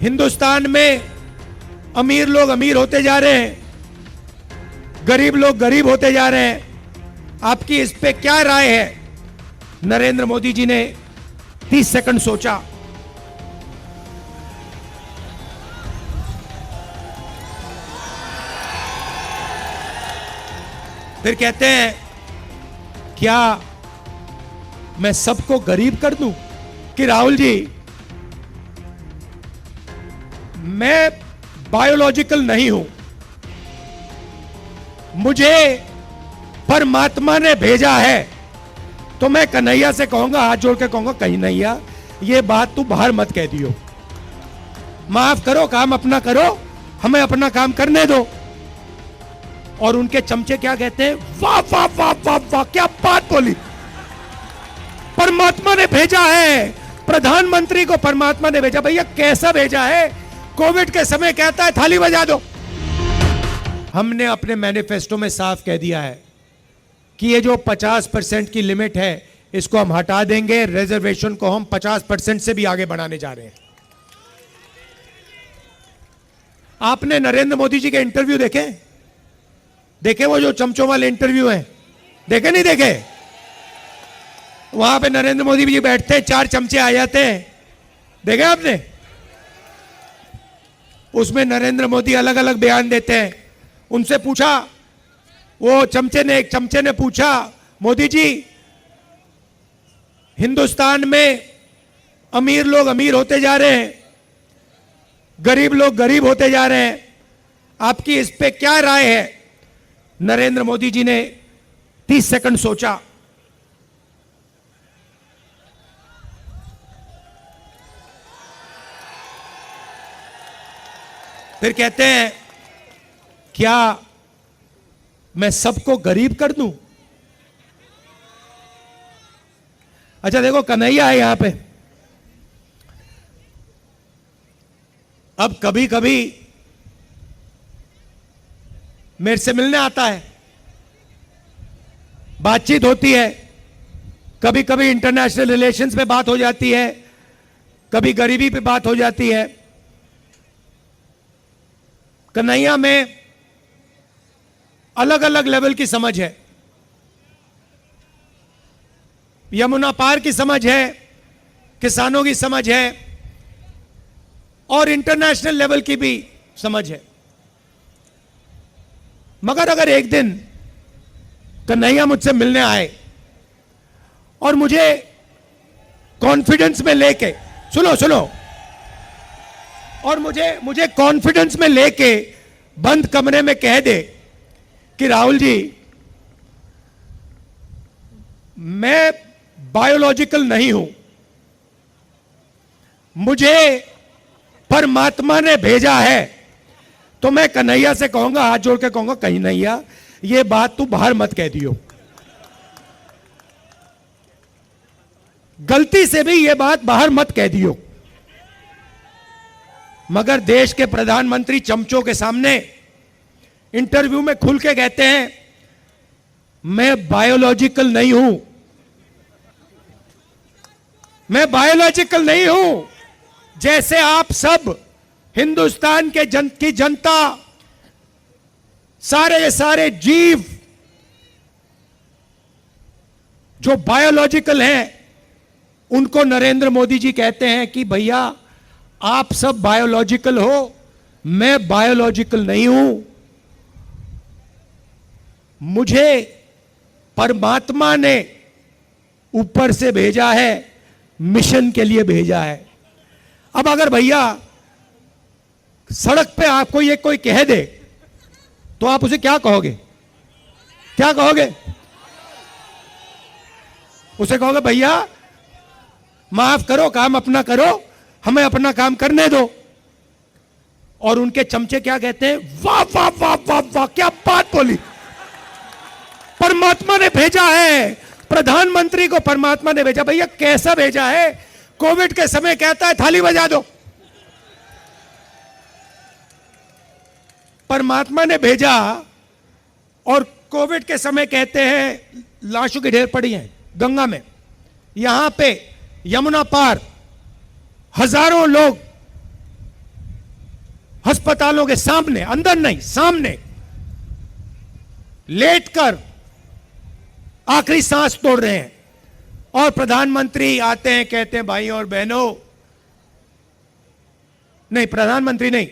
हिंदुस्तान में अमीर लोग अमीर होते जा रहे हैं, गरीब लोग गरीब होते जा रहे हैं। आपकी इस पे क्या राय है? नरेंद्र मोदी जी ने 30 सेकंड सोचा। फिर कहते हैं, क्या मैं सबको गरीब कर दूं? कि राहुल जी, मैं बायोलॉजिकल नहीं हूं, मुझे परमात्मा ने भेजा है। तो मैं कन्हैया से कहूंगा, हाथ जोड़ के कहूंगा, कन्हैया ये बात तू बाहर मत कह दियो, माफ करो, काम अपना करो, हमें अपना काम करने दो। और उनके चमचे क्या कहते हैं? वाह वाह वाह वाह वाह, क्या बात बोली, परमात्मा ने भेजा है, प्रधानमंत्री को परमात्मा ने भेजा। भैया कैसा भेजा है? कोविड के समय कहता है थाली बजा दो। हमने अपने मैनिफेस्टो में साफ कह दिया है कि ये जो 50% की लिमिट है, इसको हम हटा देंगे। रिजर्वेशन को हम 50% से भी आगे बढ़ाने जा रहे हैं। आपने नरेंद्र मोदी जी के इंटरव्यू देखे? देखे वो जो चमचों वाले इंटरव्यू हैं? देखे नहीं देखे? वहां पे नरेंद्र मोदी जी बैठते हैं, 4 चमचे आ जाते हैं, देखे आपने? उसमें नरेंद्र मोदी अलग अलग बयान देते हैं। उनसे पूछा, वो एक चमचे ने पूछा, मोदी जी, हिंदुस्तान में अमीर लोग अमीर होते जा रहे हैं, गरीब लोग गरीब होते जा रहे हैं, आपकी इस पे क्या राय है? नरेंद्र मोदी जी ने 30 सेकंड सोचा। फिर कहते हैं, क्या मैं सबको गरीब कर दूं? अच्छा देखो, कन्हैया है यहां पे। अब कभी कभी मेरे से मिलने आता है, बातचीत होती है, कभी कभी इंटरनेशनल रिलेशंस पे बात हो जाती है, कभी गरीबी पे बात हो जाती है। कन्हैया में अलग अलग लेवल की समझ है, यमुना पार की समझ है, किसानों की समझ है, और इंटरनेशनल लेवल की भी समझ है। मगर अगर एक दिन कन्हैया मुझसे मिलने आए और मुझे कॉन्फिडेंस में लेके, सुनो, और मुझे कॉन्फिडेंस में लेके बंद कमरे में कह दे कि राहुल जी, मैं बायोलॉजिकल नहीं हूं, मुझे परमात्मा ने भेजा है। तो मैं कन्हैया से कहूंगा, हाथ जोड़ के कहूंगा, कन्हैया ये बात तू बाहर मत कह दियो, गलती से भी ये बात बाहर मत कह दियो। मगर देश के प्रधानमंत्री चमचों के सामने इंटरव्यू में खुल के कहते हैं, मैं बायोलॉजिकल नहीं हूं, मैं बायोलॉजिकल नहीं हूं। जैसे आप सब हिंदुस्तान की जनता, सारे के सारे जीव जो बायोलॉजिकल हैं, उनको नरेंद्र मोदी जी कहते हैं कि भैया आप सब बायोलॉजिकल हो, मैं बायोलॉजिकल नहीं हूं, मुझे परमात्मा ने ऊपर से भेजा है, मिशन के लिए भेजा है। अब अगर भैया सड़क पे आपको ये कोई कह दे तो आप उसे क्या कहोगे? क्या कहोगे? उसे कहोगे, भैया माफ करो, काम अपना करो, हमें अपना काम करने दो। और उनके चमचे क्या कहते हैं? वाह वाह वाह वाह वाह, क्या बात बोली, परमात्मा ने भेजा है, प्रधानमंत्री को परमात्मा ने भेजा। भैया कैसा भेजा है? कोविड के समय कहता है थाली बजा दो, परमात्मा ने भेजा। और कोविड के समय कहते हैं लाशों की ढेर पड़ी हैं गंगा में, यहां पे यमुना पार हजारों लोग अस्पतालों के सामने, अंदर नहीं, सामने लेटकर आखिरी सांस तोड़ रहे हैं। और प्रधानमंत्री आते हैं, कहते हैं भाई और बहनों, नहीं प्रधानमंत्री नहीं,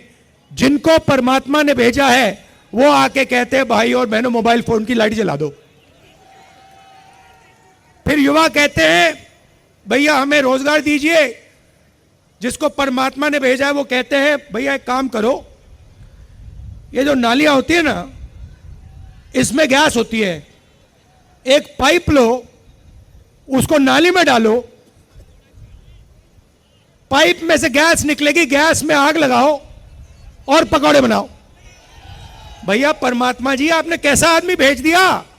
जिनको परमात्मा ने भेजा है वो आके कहते हैं भाई और बहनों मोबाइल फोन की लाइट जला दो। फिर युवा कहते हैं भैया हमें रोजगार दीजिए। जिसको परमात्मा ने भेजा है वो कहते हैं भैया एक काम करो, ये जो नालियां होती है ना, इसमें गैस होती है, एक पाइप लो, उसको नाली में डालो, पाइप में से गैस निकलेगी, गैस में आग लगाओ और पकौड़े बनाओ। भैया परमात्मा जी आपने कैसा आदमी भेज दिया।